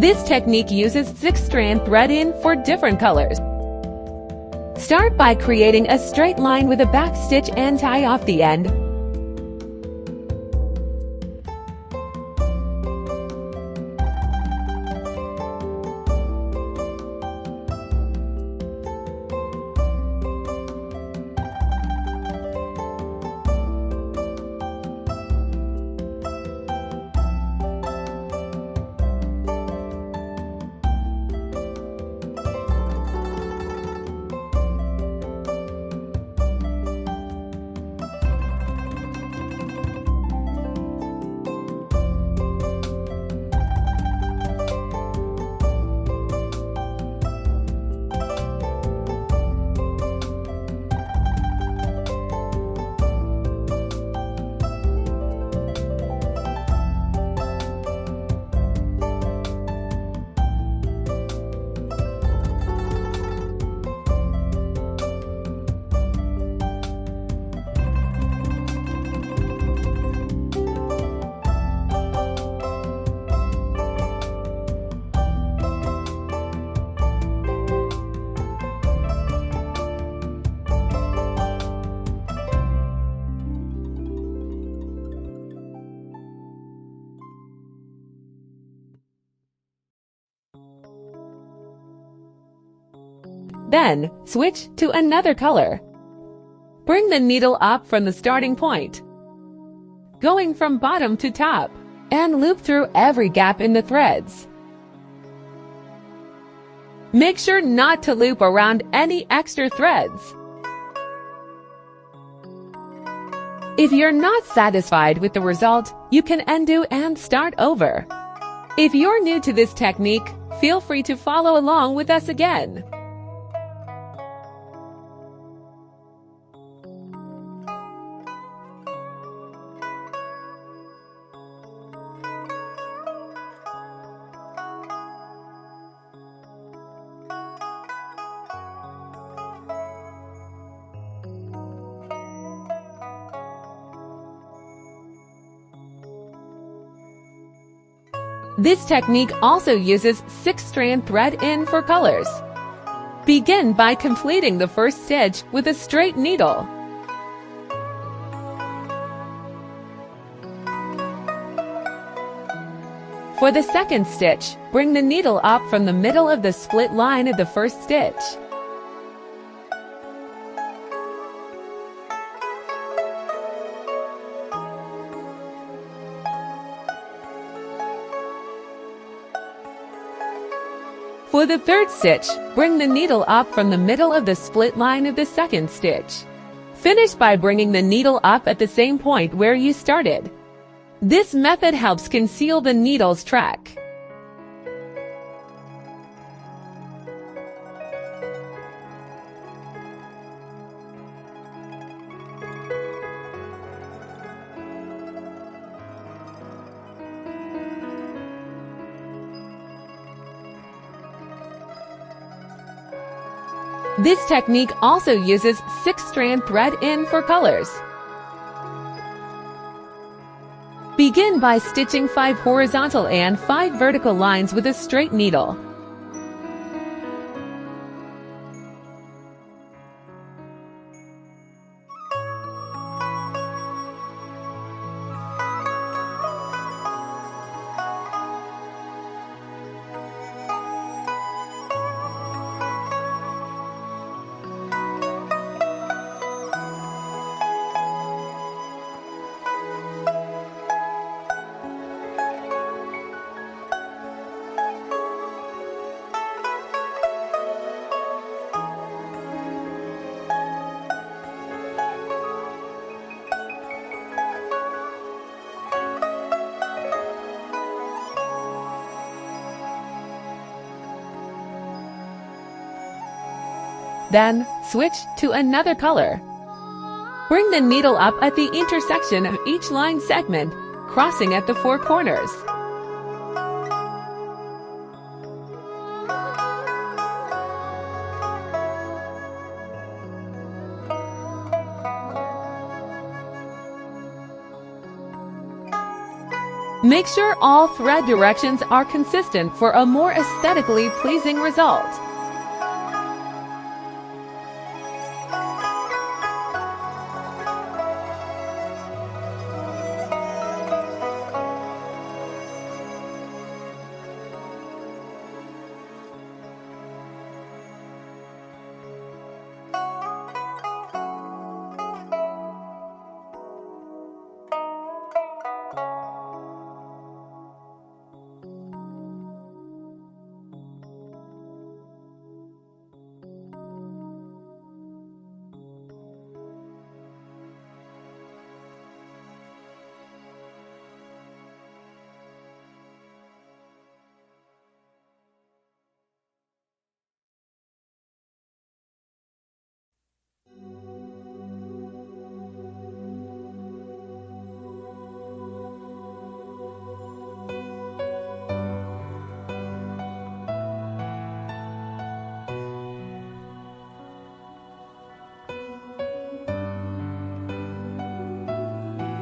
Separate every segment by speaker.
Speaker 1: This technique uses 6-strand thread-in for different colors. Start by creating a straight line with a back stitch and tie off the end. Then, switch to another color. Bring the needle up from the starting point, going from bottom to top, and loop through every gap in the threads. Make sure not to loop around any extra threads. If you're not satisfied with the result, you can undo and start over. If you're new to this technique, feel free to follow along with us again. This technique also uses 6-strand thread-in for colors. Begin by completing the first stitch with a straight needle. For the second stitch, bring the needle up from the middle of the split line of the first stitch. For the third stitch, bring the needle up from the middle of the split line of the second stitch. Finish by bringing the needle up at the same point where you started. This method helps conceal the needle's track. This technique also uses 6-strand thread-in for colors. Begin by stitching 5 horizontal and 5 vertical lines with a straight needle. Then, switch to another color. Bring the needle up at the intersection of each line segment, crossing at the 4 corners. Make sure all thread directions are consistent for a more aesthetically pleasing result.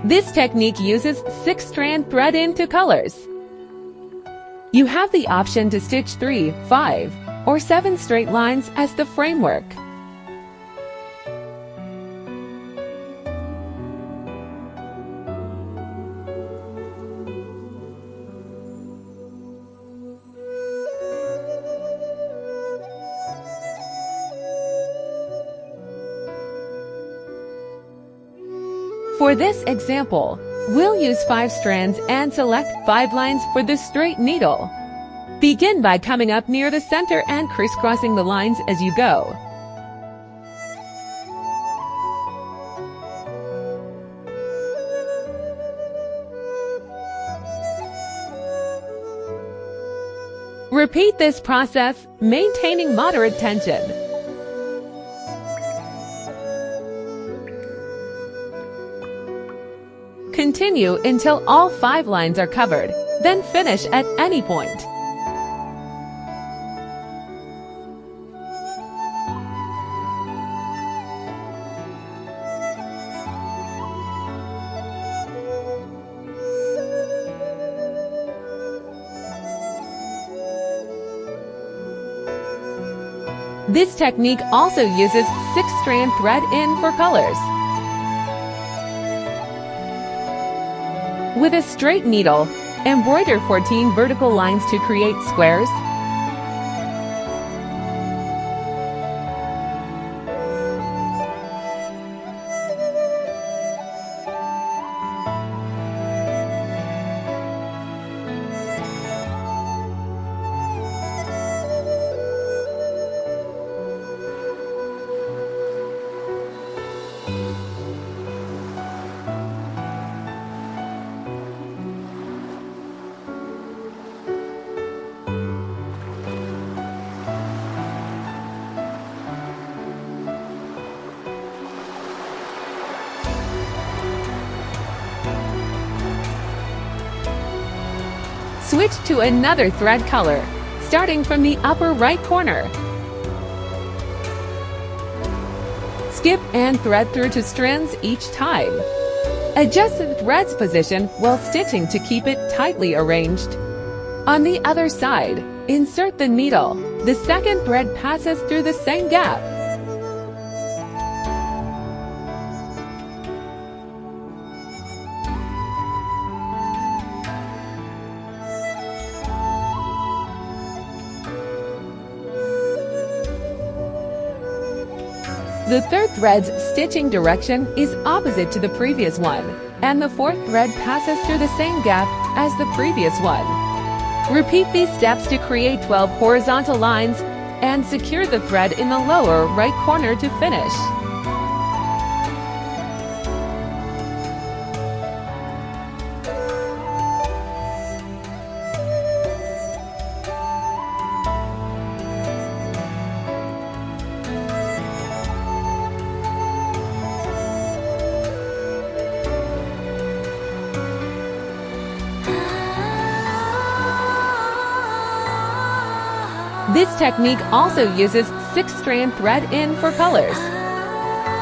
Speaker 1: This technique uses 6-strand thread into colors. You have the option to stitch 3, 5, or 7 straight lines as the framework. For this example, we'll use 5 strands and select 5 lines for the straight needle. Begin by coming up near the center and crisscrossing the lines as you go. Repeat this process, maintaining moderate tension. Continue until all 5 lines are covered, then finish at any point. This technique also uses 6-strand thread in for colors. With a straight needle, embroider 14 vertical lines to create squares. Switch to another thread color, starting from the upper right corner. Skip and thread through 2 strands each time. Adjust the thread's position while stitching to keep it tightly arranged. On the other side, insert the needle. The second thread passes through the same gap. The third thread's stitching direction is opposite to the previous one, and the fourth thread passes through the same gap as the previous one. Repeat these steps to create 12 horizontal lines and secure the thread in the lower right corner to finish. This technique also uses 6-strand thread in for colors.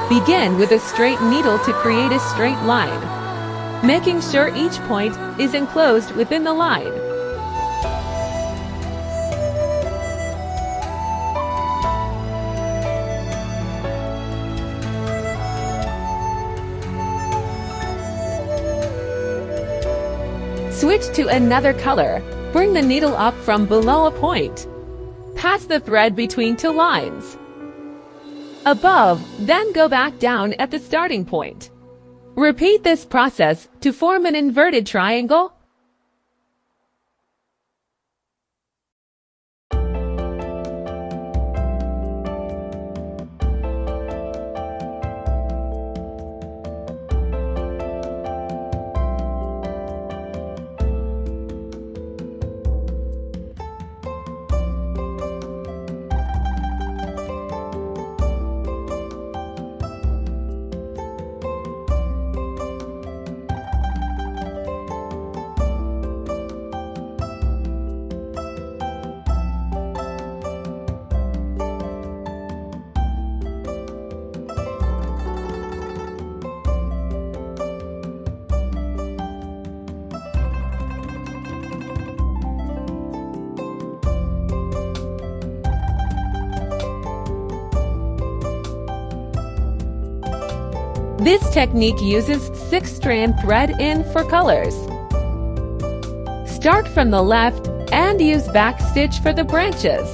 Speaker 1: Begin with a straight needle to create a straight line. making sure each point is enclosed within the line. Switch to another color. Bring the needle up from below a point. Pass the thread between two lines. Above, then go back down at the starting point. Repeat this process to form an inverted triangle. This technique uses 6-strand thread in for colors. Start from the left and use back stitch for the branches.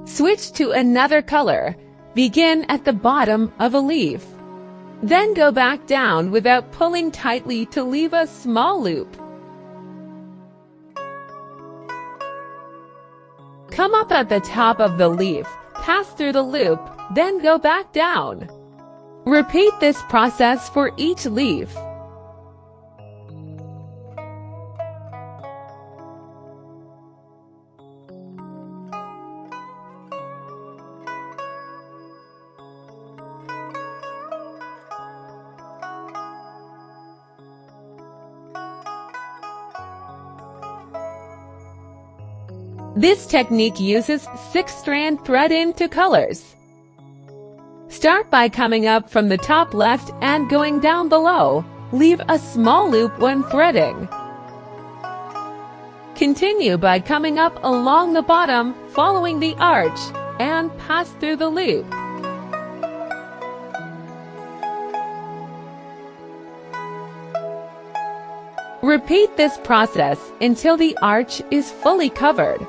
Speaker 1: Switch to another color. Begin at the bottom of a leaf. Then go back down without pulling tightly to leave a small loop. Come up at the top of the leaf, pass through the loop, then go back down. Repeat this process for each leaf. This technique uses 6-strand thread into colors. Start by coming up from the top left and going down below. Leave a small loop when threading. Continue by coming up along the bottom, following the arch, and pass through the loop. Repeat this process until the arch is fully covered.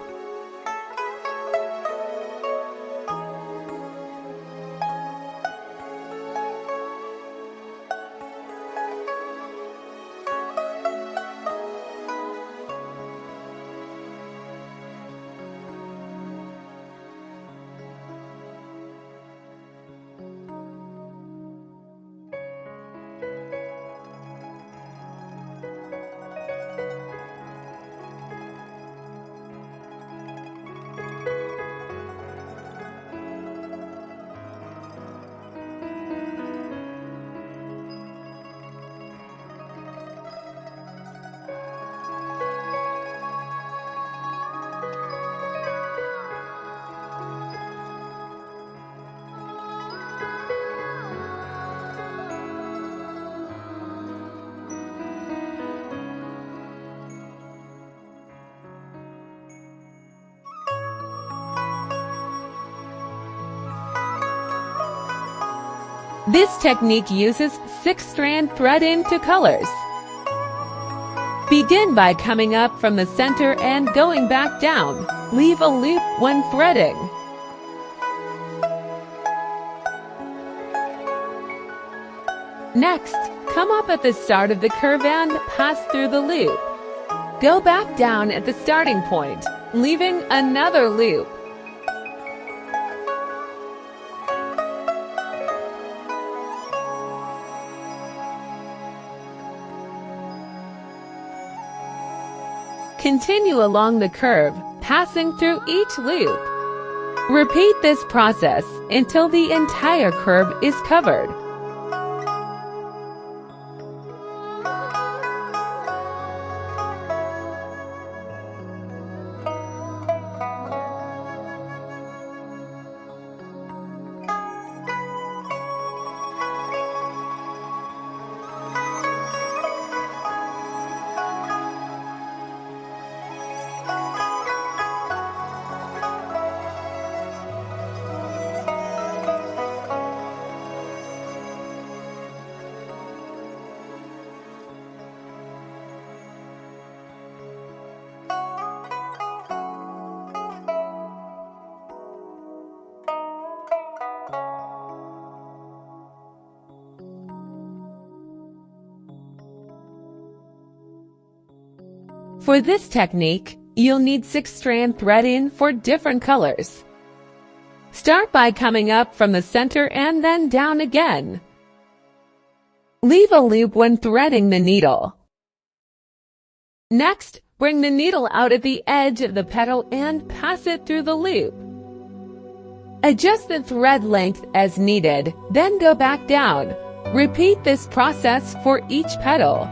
Speaker 1: This technique uses 6-strand thread into colors. Begin by coming up from the center and going back down. Leave a loop when threading. Next, come up at the start of the curve and pass through the loop. Go back down at the starting point. leaving another loop. Continue along the curve, passing through each loop. Repeat this process until the entire curve is covered. For this technique, you'll need 6-strand threading for different colors. Start by coming up from the center and then down again. Leave a loop when threading the needle. Next, bring the needle out at the edge of the petal and pass it through the loop. Adjust the thread length as needed, then go back down. Repeat this process for each petal.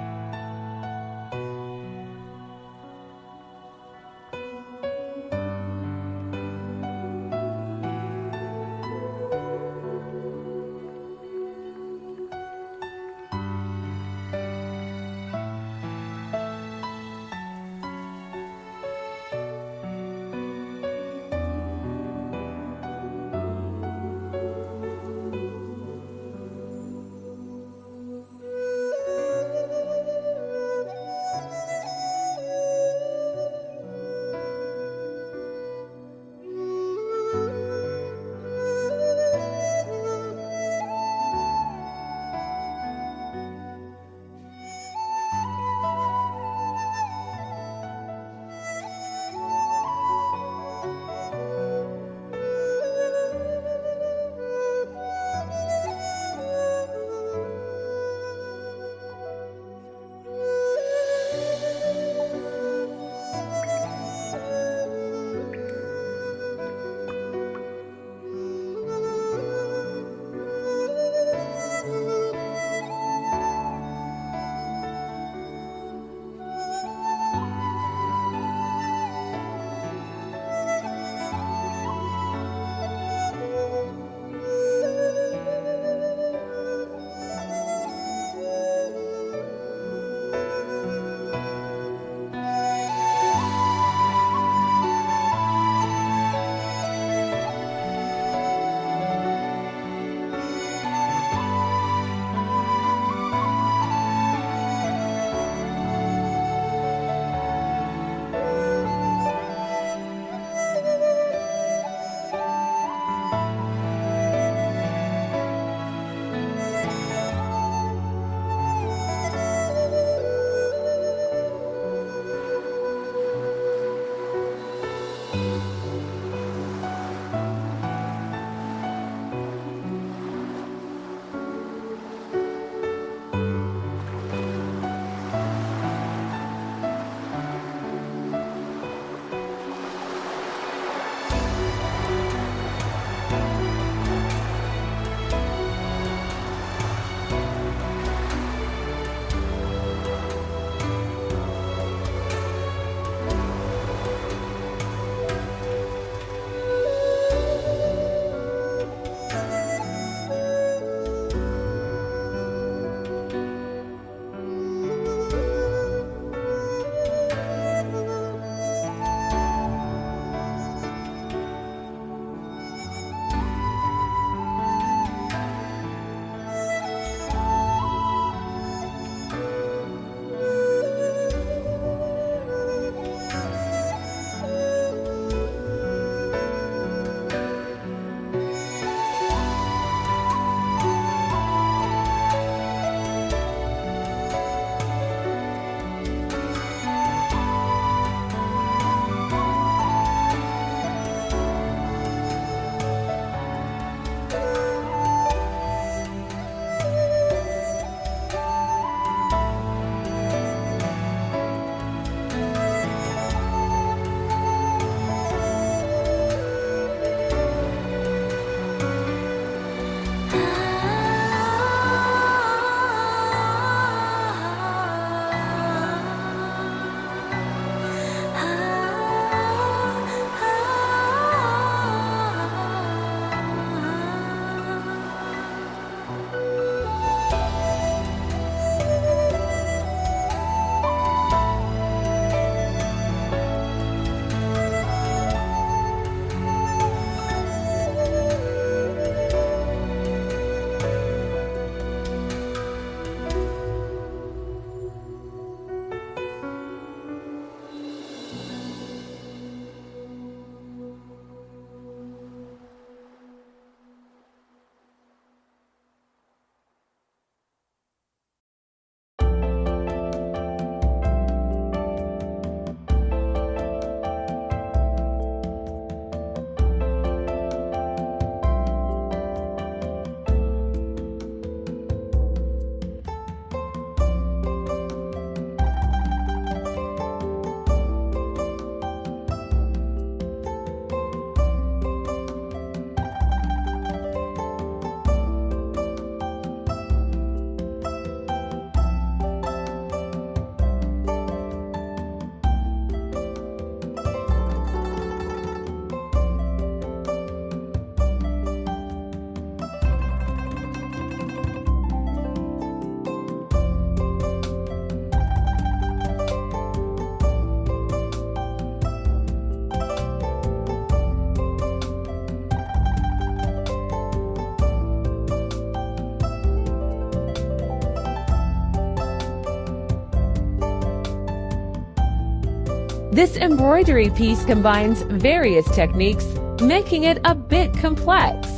Speaker 1: This embroidery piece combines various techniques, making it a bit complex.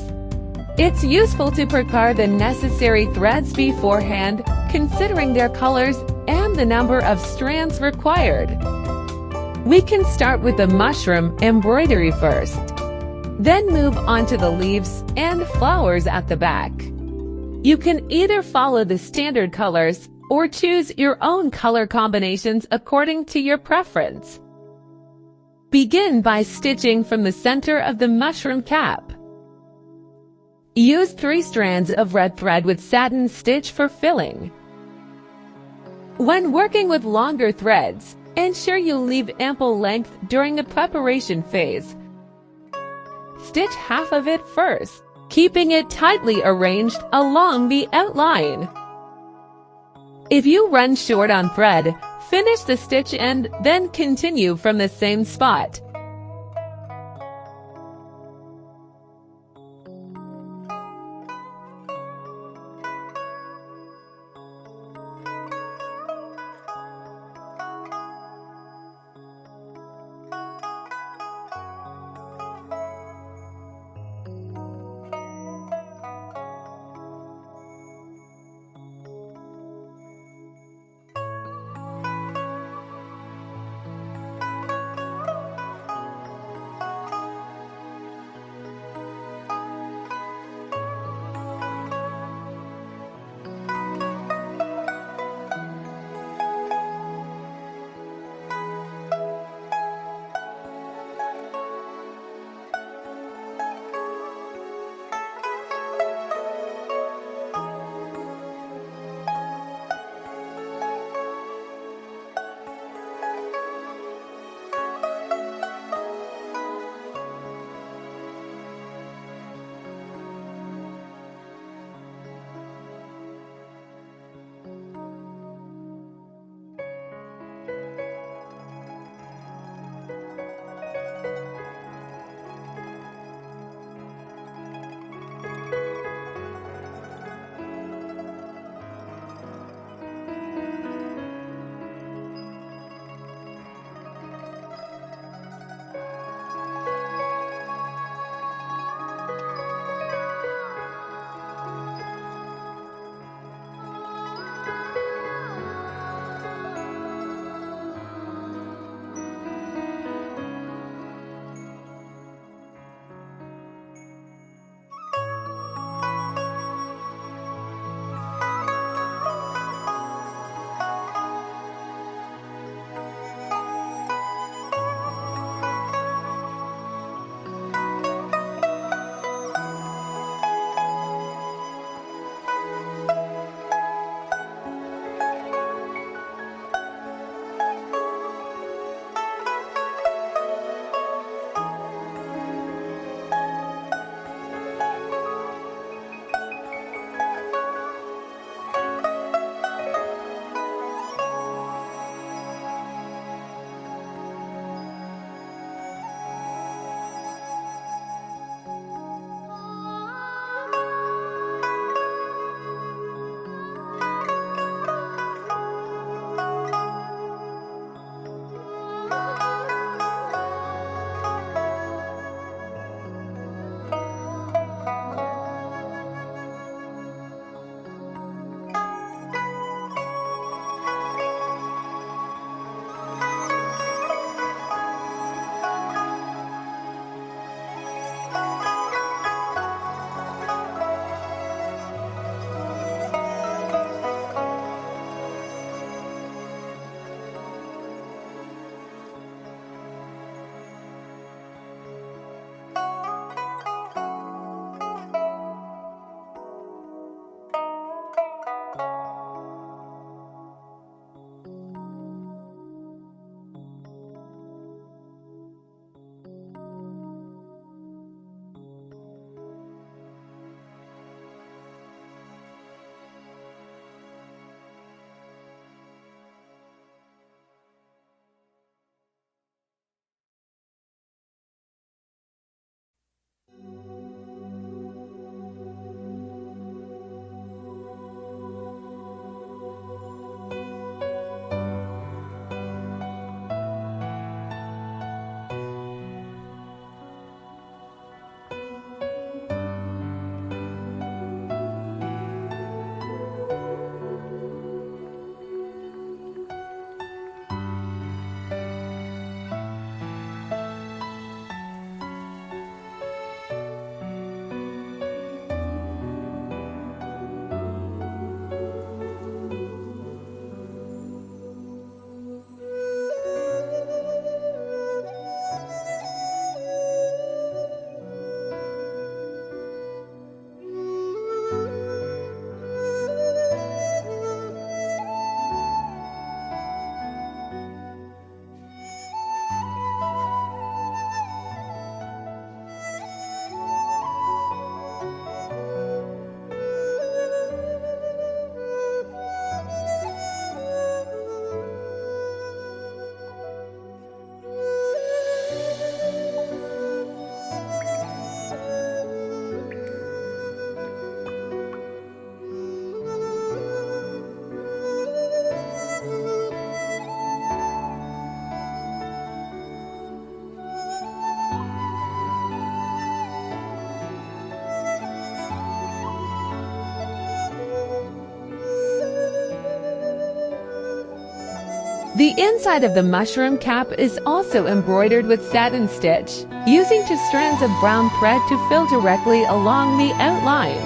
Speaker 1: It's useful to prepare the necessary threads beforehand, considering their colors and the number of strands required. We can start with the mushroom embroidery first, then move on to the leaves and flowers at the back. You can either follow the standard colors or choose your own color combinations according to your preference. Begin by stitching from the center of the mushroom cap. Use 3 strands of red thread with satin stitch for filling. When working with longer threads, ensure you leave ample length during the preparation phase. Stitch half of it first, keeping it tightly arranged along the outline. If you run short on thread, finish the stitch and then continue from the same spot. The inside of the mushroom cap is also embroidered with satin stitch, using 2 strands of brown thread to fill directly along the outline.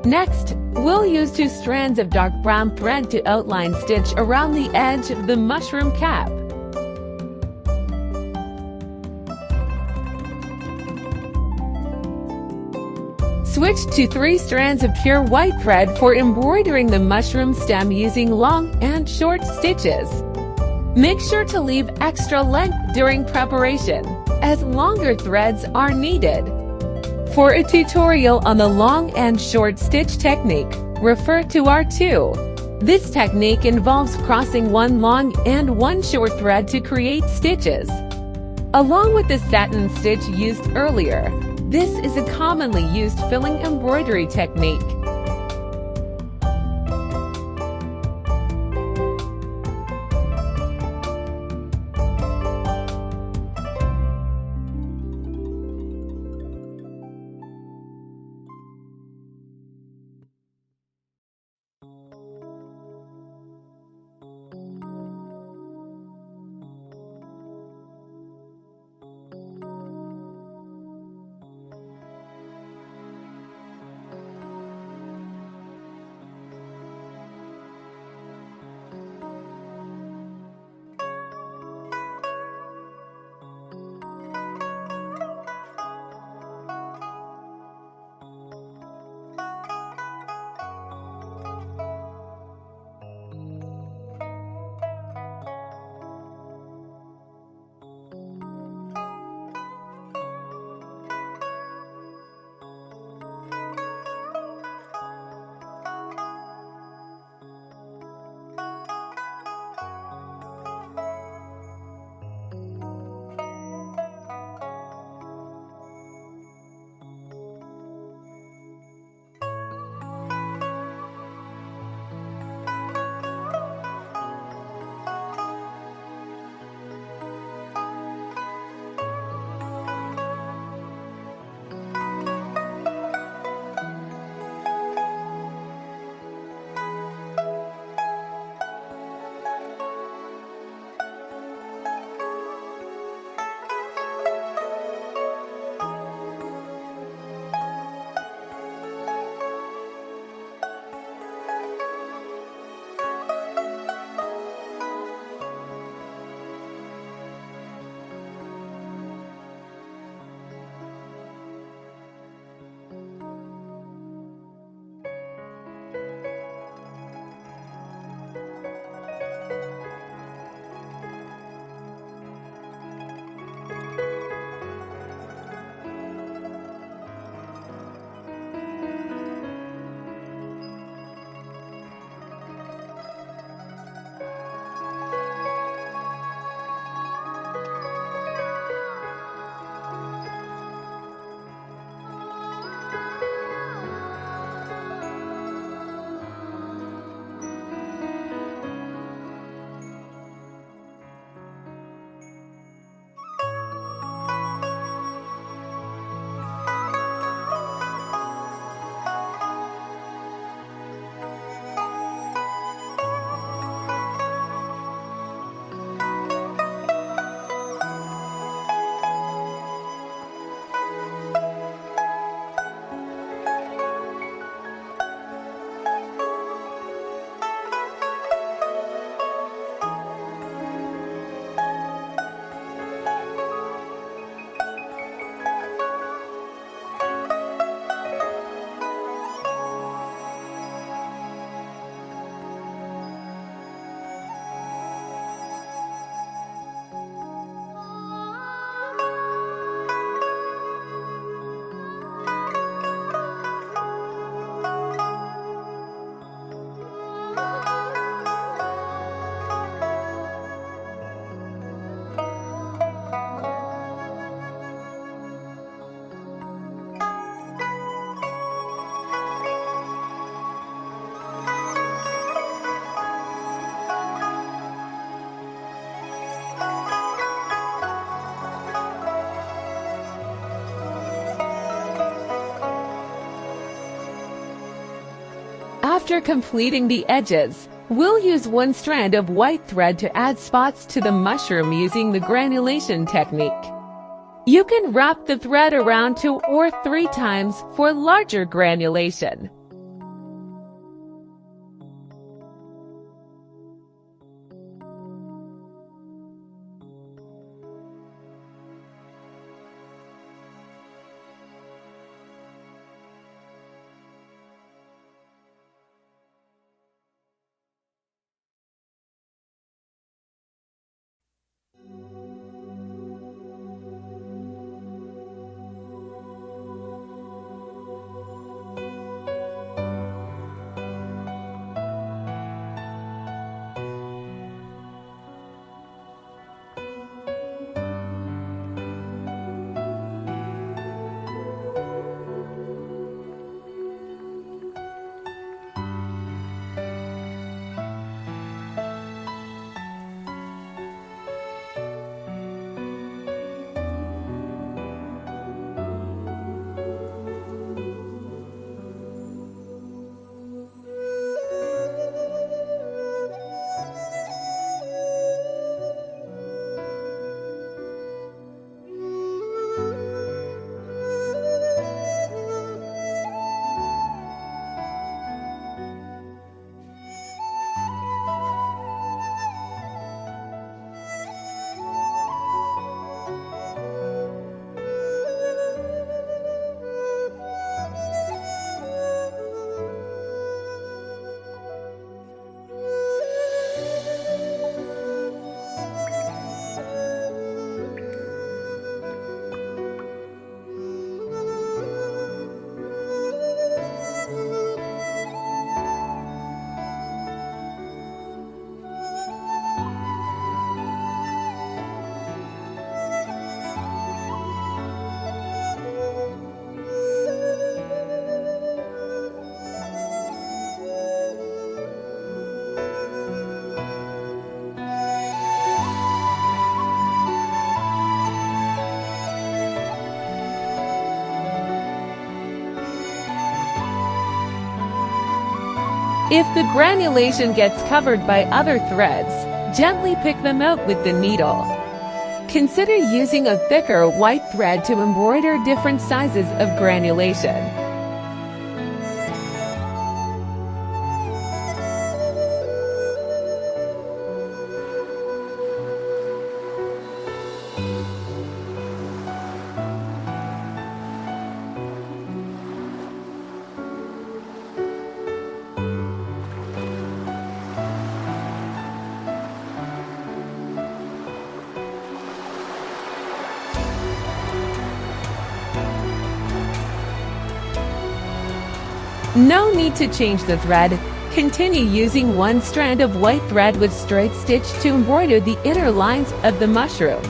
Speaker 1: Next, we'll use 2 strands of dark brown thread to outline stitch around the edge of the mushroom cap. Switch to 3 strands of pure white thread for embroidering the mushroom stem using long and short stitches. Make sure to leave extra length during preparation, as longer threads are needed. For a tutorial on the long and short stitch technique, refer to R2. This technique involves crossing 1 long and 1 short thread to create stitches. Along with the satin stitch used earlier, this is a commonly used filling embroidery technique. After completing the edges, we'll use one strand of white thread to add spots to the mushroom using the granulation technique. You can wrap the thread around 2 or 3 times for larger granulation. If the granulation gets covered by other threads, gently pick them out with the needle. Consider using a thicker white thread to embroider different sizes of granulation. No need to change the thread. Continue using one strand of white thread with straight stitch to embroider the inner lines of the mushroom.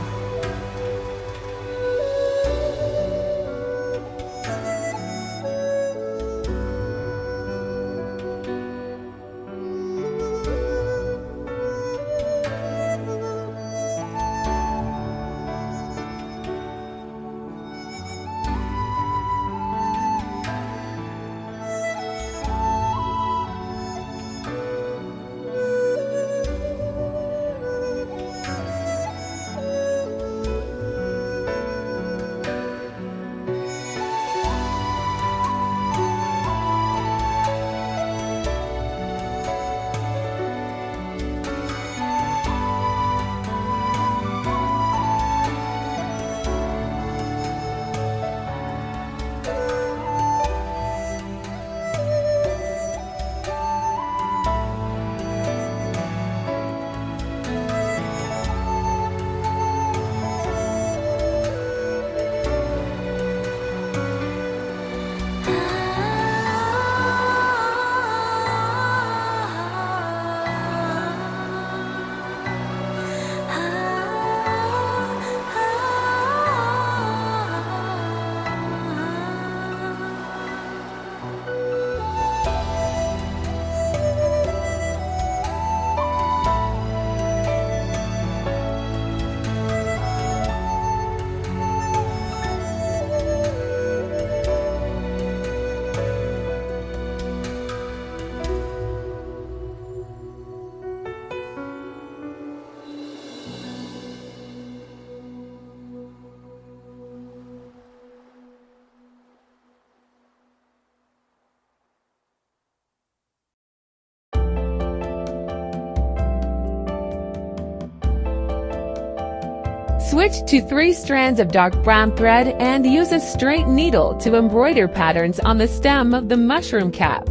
Speaker 1: Switch to 3 strands of dark brown thread and use a straight needle to embroider patterns on the stem of the mushroom cap.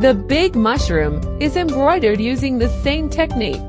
Speaker 1: The big mushroom is embroidered using the same technique.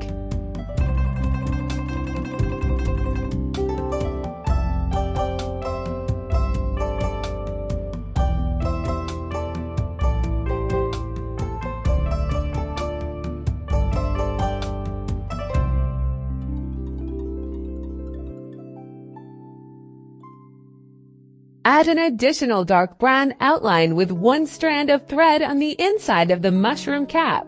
Speaker 1: Add an additional dark brown outline with 1 strand of thread on the inside of the mushroom cap.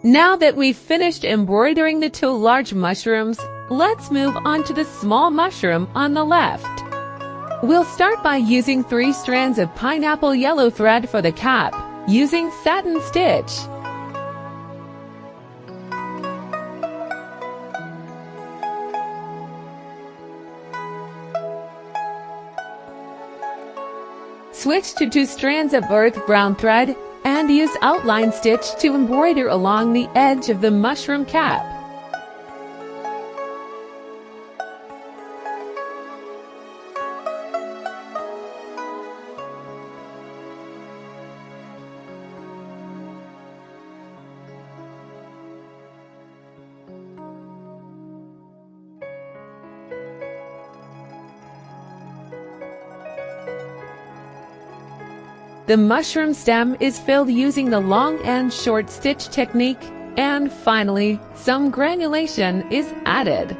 Speaker 1: Now that we've finished embroidering the 2 large mushrooms, let's move on to the small mushroom on the left. We'll start by using 3 strands of pineapple yellow thread for the cap, using satin stitch. Switch to 2 strands of earth brown thread and use outline stitch to embroider along the edge of the mushroom cap. The mushroom stem is filled using the long and short stitch technique, and finally, some granulation is added.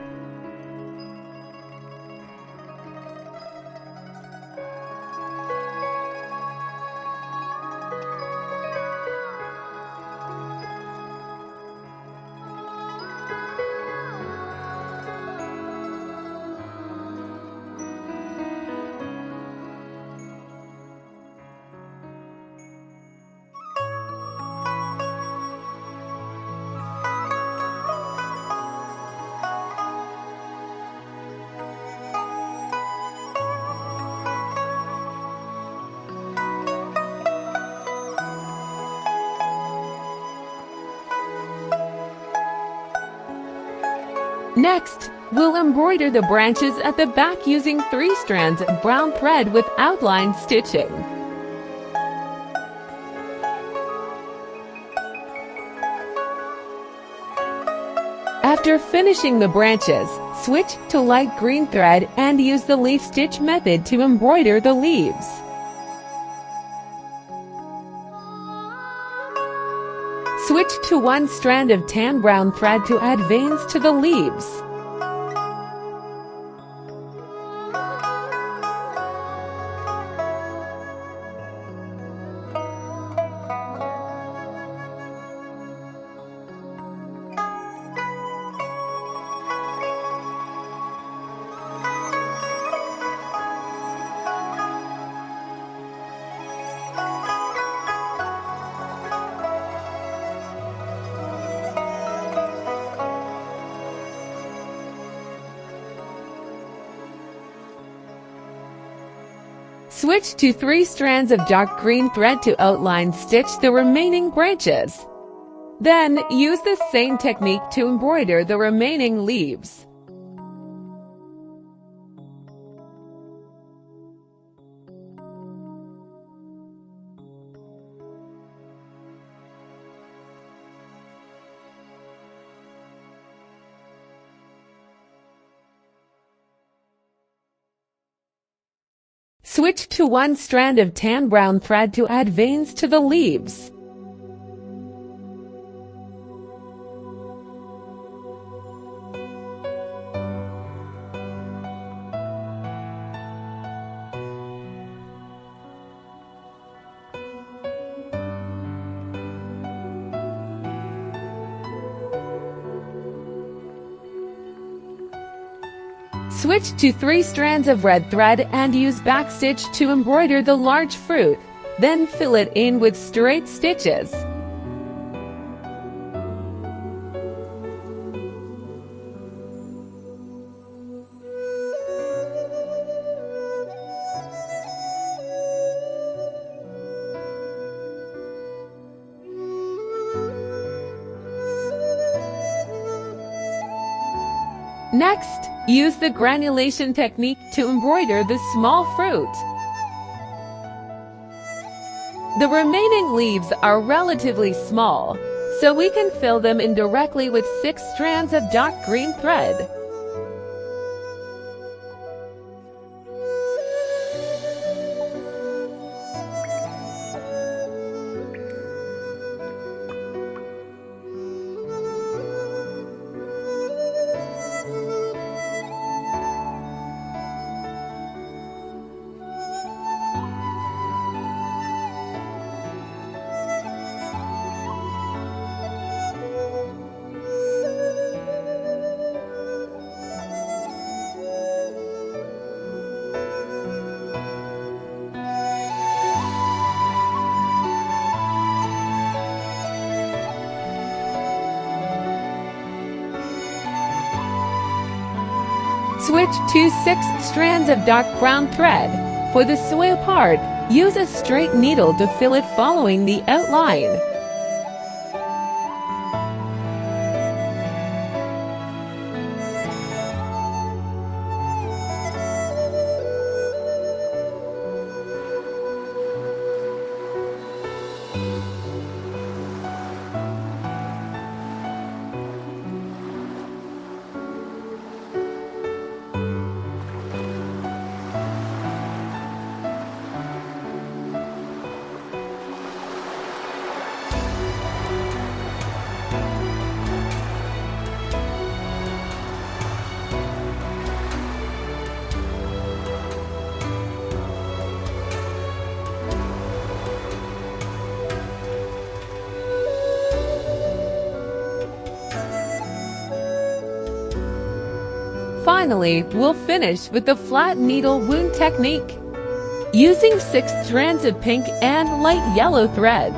Speaker 1: Next, we'll embroider the branches at the back using 3 strands of brown thread with outline stitching. After finishing the branches, switch to light green thread and use the leaf stitch method to embroider the leaves. Switch to 1 strand of tan brown thread to add veins to the leaves. Switch to 3 strands of dark green thread to outline stitch the remaining branches. Then, use the same technique to embroider the remaining leaves. Switch to 1 strand of tan brown thread to add veins to the leaves. Switch to 3 strands of red thread and use backstitch to embroider the large fruit, then fill it in with straight stitches. Next, use the granulation technique to embroider the small fruit. The remaining leaves are relatively small, so we can fill them in directly with 6 strands of dark green thread. Switch to 6 strands of dark brown thread. For the soil part, use a straight needle to fill it following the outline. Finally, we'll finish with the flat needle wound technique, using 6 strands of pink and light yellow threads.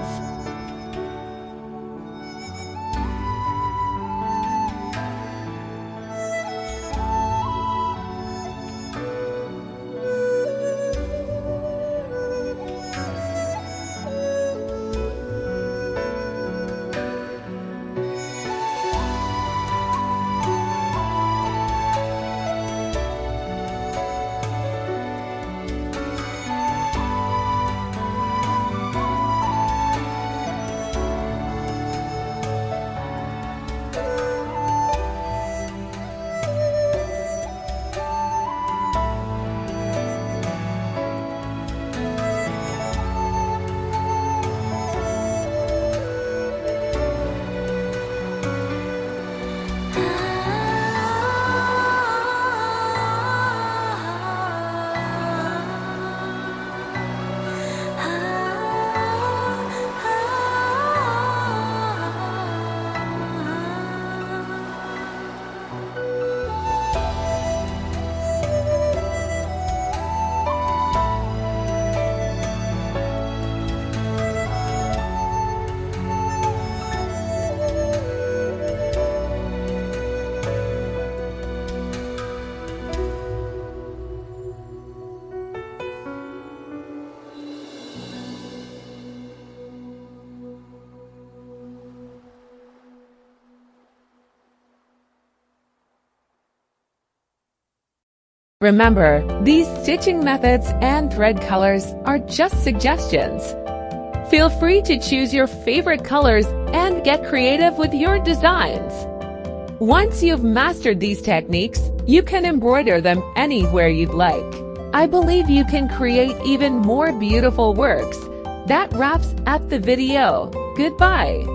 Speaker 1: Remember, these stitching methods and thread colors are just suggestions. Feel free to choose your favorite colors and get creative with your designs. Once you've mastered these techniques, you can embroider them anywhere you'd like. I believe you can create even more beautiful works. That wraps up the video. Goodbye.